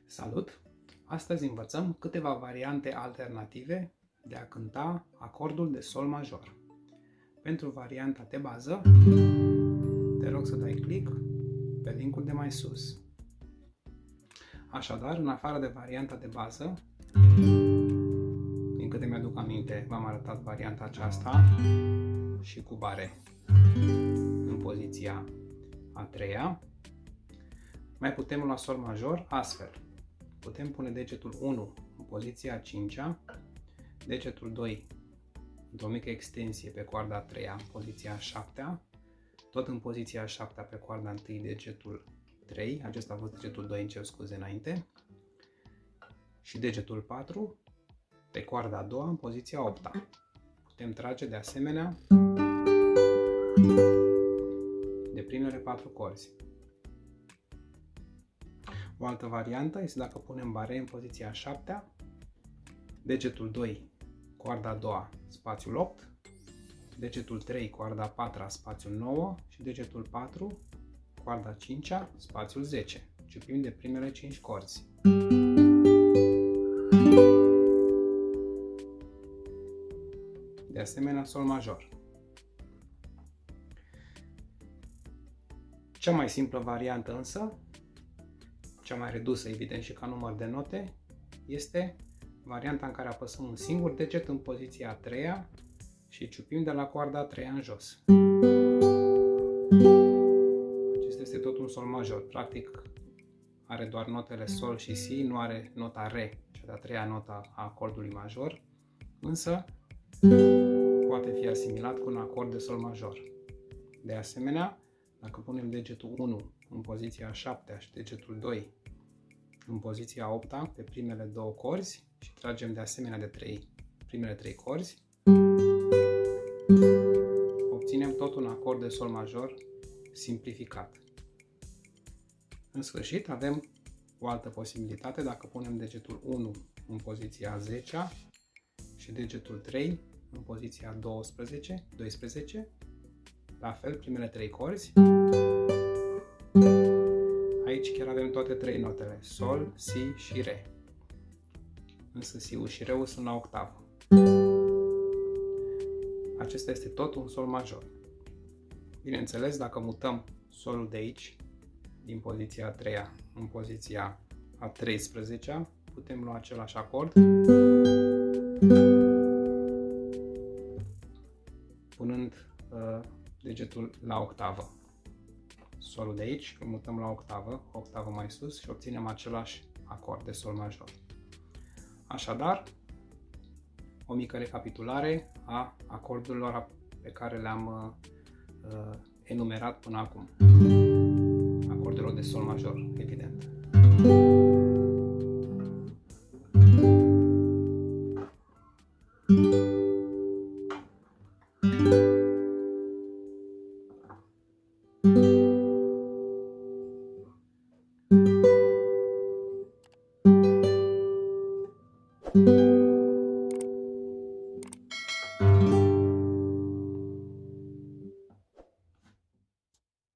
Salut! Astăzi învățăm câteva variante alternative de a cânta acordul de sol major. Pentru varianta de bază, te rog să dai click pe linkul de mai sus. Așadar, în afară de varianta de bază, din câte mi-aduc aminte, v-am arătat varianta aceasta și cu bare în poziția a treia. Mai putem lua sol major astfel. Putem pune degetul 1 în poziția a 5-a, degetul 2 într-o mică extensie pe coarda a 3-a, în poziția a 7-a, tot în poziția a 7-a pe coarda 1 degetul 3, acesta a fost degetul 2, îmi cer scuze înainte, și degetul 4 pe coarda a 2-a, în poziția a 8-a. Putem trage de asemenea de primele 4 corzi. O altă variantă este dacă punem bare în poziția a 7-a, degetul 2, coarda a 2-a, spațiul 8, degetul 3, coarda a 4-a, spațiul 9 și degetul 4, coarda a 5-a, spațiul 10. Ciupim de primele 5 corzi. De asemenea, sol major. Cea mai simplă variantă însă, cea mai redusă evident și ca număr de note, este varianta în care apăsăm un singur deget în poziția a 3-a și ciupim de la coarda a 3-a în jos. Acesta este tot un sol major. Practic are doar notele sol și si, nu are nota re, cea de-a 3-a nota a acordului major, însă poate fi asimilat cu un acord de sol major. De asemenea, dacă punem degetul 1 în poziția a 7-a și degetul 2 în poziția a 8-a pe primele 2 corzi și tragem de asemenea de primele 3 corzi, obținem tot un acord de sol major simplificat. În sfârșit, avem o altă posibilitate dacă punem degetul 1 în poziția a 10-a și degetul 3 în poziția a 12, la fel primele 3 corzi. Aici chiar avem toate 3 notele, sol, si și re. Însă si-ul și re-ul sunt la octavă. Acesta este tot un sol major. Bineînțeles, dacă mutăm solul de aici, din poziția a 3-a în poziția a 13-a, putem lua același acord, punând degetul la octavă. Solul de aici, îl mutăm la octavă mai sus și obținem același acord de sol major. Așadar, o mică recapitulare a acordurilor pe care le-am enumerat până acum. Acordurilor de sol major, evident.